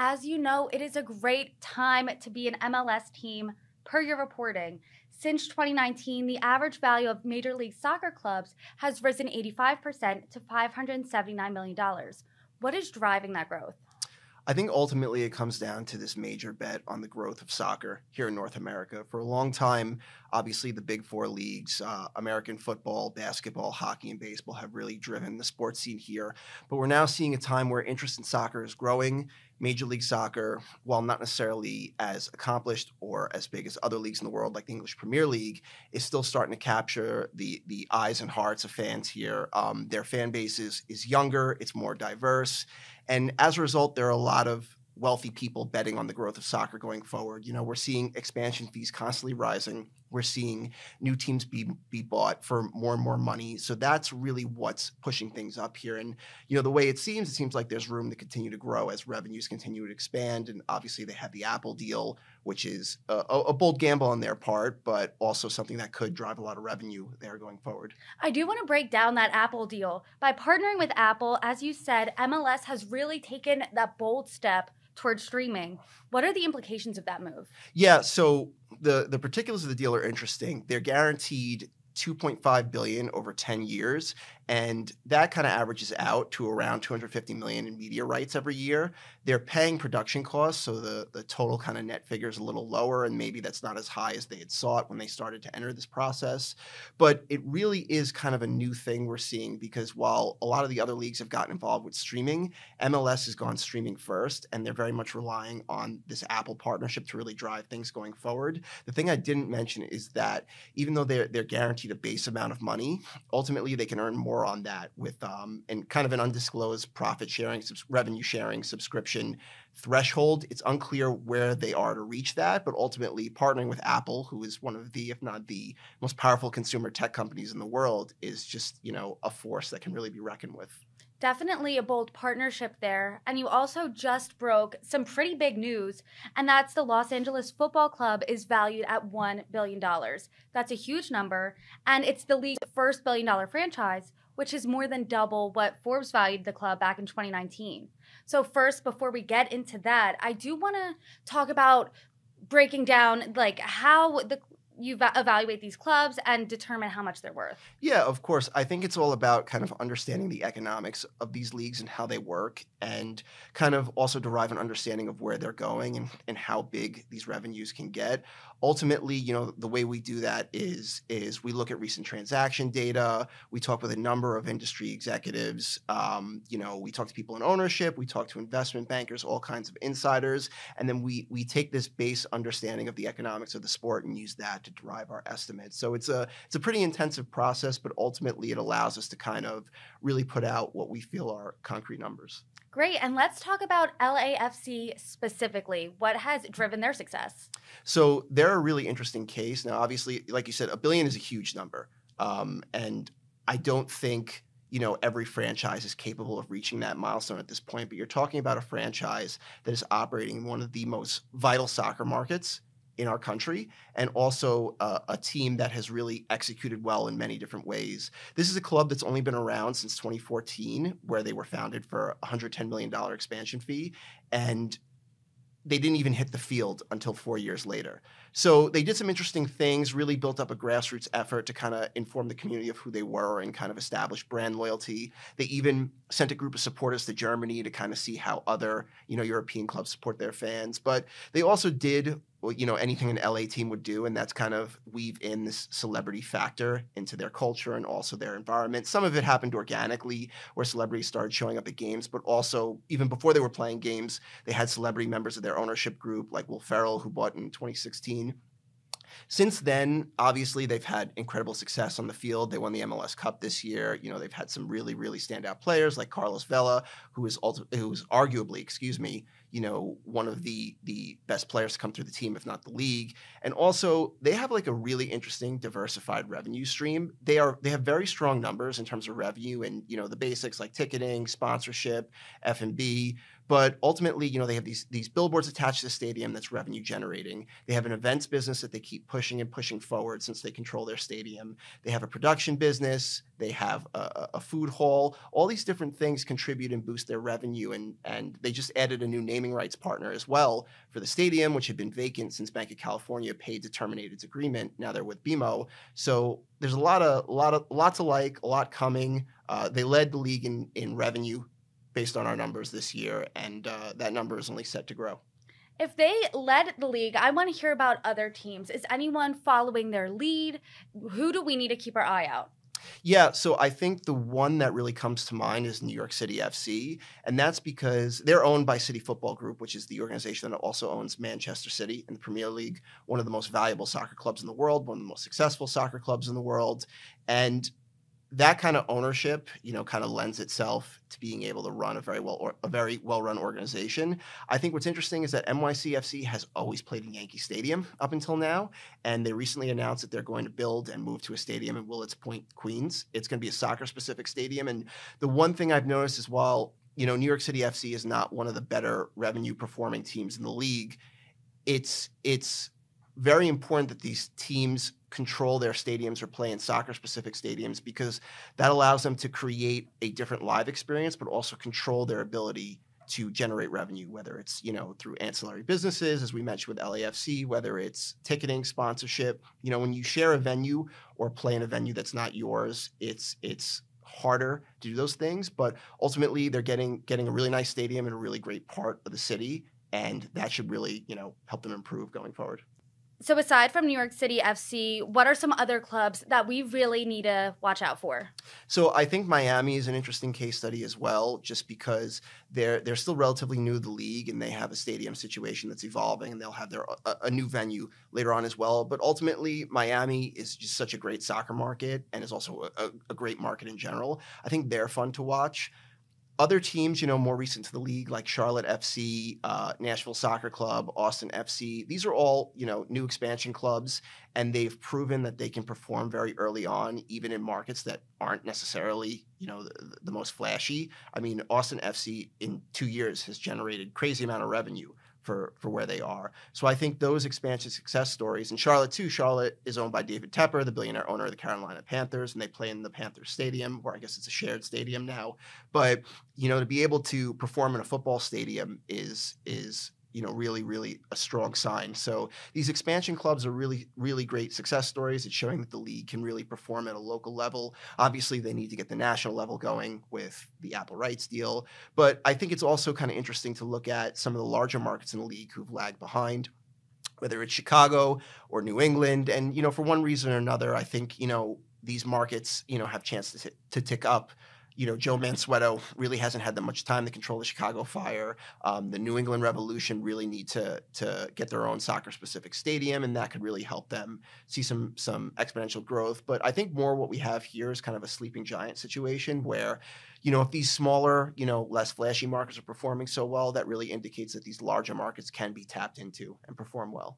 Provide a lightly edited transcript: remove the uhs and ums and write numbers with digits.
as you know, it is a great time to be an MLS team per your reporting. Since 2019, the average value of Major League Soccer clubs has risen 85% to $579 million. What is driving that growth? I think ultimately it comes down to this major bet on the growth of soccer here in North America. For a long time, obviously the big four leagues, American football, basketball, hockey, and baseball have really driven the sports scene here. But we're now seeing a time where interest in soccer is growing. Major League Soccer, while not necessarily as accomplished or as big as other leagues in the world like the English Premier League, is still starting to capture the eyes and hearts of fans here. Their fan base is younger, it's more diverse, and as a result, there are a lot of wealthy people betting on the growth of soccer going forward. You know, we're seeing expansion fees constantly rising. We're seeing new teams be bought for more and more money. So that's really what's pushing things up here. And, you know, the way it seems like there's room to continue to grow as revenues continue to expand. And obviously they have the Apple deal, which is a bold gamble on their part, but also something that could drive a lot of revenue there going forward. I do want to break down that Apple deal. By partnering with Apple, as you said, MLS has really taken that bold step towards streaming. What are the implications of that move? Yeah, so the particulars of the deal are interesting. They're guaranteed $2.5 billion over 10 years, and that kind of averages out to around $250 million in media rights every year. They're paying production costs, so the total kind of net figure is a little lower, and maybe that's not as high as they had sought when they started to enter this process. But it really is kind of a new thing we're seeing, because while a lot of the other leagues have gotten involved with streaming, MLS has gone streaming first, and they're very much relying on this Apple partnership to really drive things going forward. The thing I didn't mention is that even though they're guaranteed a base amount of money, ultimately they can earn more on that with and kind of an undisclosed profit sharing, revenue sharing subscription threshold. It's unclear where they are to reach that, but ultimately partnering with Apple, who is one of the, if not the most powerful consumer tech companies in the world, is just, you know, a force that can really be reckoned with. Definitely a bold partnership there. And you also just broke some pretty big news, and that's the Los Angeles Football Club is valued at $1 billion. That's a huge number, and it's the league's first billion-dollar franchise, which is more than double what Forbes valued the club back in 2019. So first, before we get into that, I do want to talk about breaking down like how you evaluate these clubs and determine how much they're worth. Yeah, of course. I think it's all about kind of understanding the economics of these leagues and how they work, and kind of also derive an understanding of where they're going and how big these revenues can get. Ultimately, you know, the way we do that is we look at recent transaction data. We talk with a number of industry executives. You know, we talk to people in ownership. We talk to investment bankers, all kinds of insiders, and then we take this base understanding of the economics of the sport and use that to derive our estimates. So it's a pretty intensive process, but ultimately it allows us to kind of really put out what we feel are concrete numbers. Great. And let's talk about LAFC specifically. What has driven their success? So they're a really interesting case. Now, obviously, like you said, $1 billion is a huge number. And I don't think, you know, every franchise is capable of reaching that milestone at this point. But you're talking about a franchise that is operating in one of the most vital soccer markets in our country, and also a team that has really executed well in many different ways. This is a club that's only been around since 2014, where they were founded for a $110 million expansion fee, and they didn't even hit the field until 4 years later. So they did some interesting things, really built up a grassroots effort to kind of inform the community of who they were and kind of establish brand loyalty. They even sent a group of supporters to Germany to kind of see how other, you know, European clubs support their fans. But they also did, you know, anything an LA team would do, and that's kind of weave in this celebrity factor into their culture and also their environment. Some of it happened organically, where celebrities started showing up at games, but also even before they were playing games, they had celebrity members of their ownership group, like Will Ferrell, who bought in 2016. Since then, obviously, they've had incredible success on the field. They won the MLS Cup this year. You know, they've had some really, really standout players like Carlos Vela, who is arguably, you know, one of the best players to come through the team, if not the league. And also, they have like a really interesting diversified revenue stream. They have very strong numbers in terms of revenue and, you know, the basics like ticketing, sponsorship, F&B. But ultimately, they have these billboards attached to the stadium that's revenue generating. They have an events business that they keep pushing and pushing forward since they control their stadium. They have a production business. They have a food hall. All these different things contribute and boost their revenue. And they just added a new naming rights partner as well for the stadium, which had been vacant since Banc of California paid to terminate its agreement. Now they're with BMO. So there's a lot to like, a lot coming. They led the league in revenue based on our numbers this year, and that number is only set to grow. If they led the league, I want to hear about other teams. Is anyone following their lead? Who do we need to keep our eye out? Yeah, so I think the one that really comes to mind is New York City FC, and that's because they're owned by City Football Group, which is the organization that also owns Manchester City in the Premier League, one of the most valuable soccer clubs in the world, one of the most successful soccer clubs in the world. And that kind of ownership, kind of lends itself to being able to run a very well-run organization. I think what's interesting is that NYCFC has always played in Yankee Stadium up until now, and they recently announced that they're going to build and move to a stadium in Willets Point, Queens. It's going to be a soccer-specific stadium, and the one thing I've noticed is while New York City FC is not one of the better revenue-performing teams in the league, it's very important that these teams control their stadiums or play in soccer-specific stadiums because that allows them to create a different live experience, but also control their ability to generate revenue, whether it's, through ancillary businesses, as we mentioned with LAFC, whether it's ticketing, sponsorship. When you share a venue or play in a venue that's not yours, it's harder to do those things, but ultimately they're getting a really nice stadium in a really great part of the city, and that should really, help them improve going forward. So aside from New York City FC, what are some other clubs that we really need to watch out for? So I think Miami is an interesting case study as well, just because they're still relatively new to the league and they have a stadium situation that's evolving, and they'll have a new venue later on as well. But ultimately, Miami is just such a great soccer market and is also a great market in general. I think they're fun to watch. Other teams, more recent to the league, like Charlotte FC, Nashville Soccer Club, Austin FC, these are all, new expansion clubs, and they've proven that they can perform very early on, even in markets that aren't necessarily, the most flashy. I mean, Austin FC in 2 years has generated crazy amount of revenue for where they are. So I think those expansion success stories, and Charlotte too, Charlotte is owned by David Tepper, the billionaire owner of the Carolina Panthers, and they play in the Panthers Stadium, or I guess it's a shared stadium now. But, to be able to perform in a football stadium is really, really a strong sign. So these expansion clubs are really, really great success stories. It's showing that the league can really perform at a local level. Obviously, they need to get the national level going with the Apple rights deal. But I think it's also kind of interesting to look at some of the larger markets in the league who've lagged behind, whether it's Chicago or New England. And, for one reason or another, I think, these markets, have chances to tick up. Joe Mansueto really hasn't had that much time to control the Chicago Fire. The New England Revolution really need to get their own soccer-specific stadium, and that could really help them see some exponential growth. But I think more what we have here is kind of a sleeping giant situation where, if these smaller, less flashy markets are performing so well, that really indicates that these larger markets can be tapped into and perform well.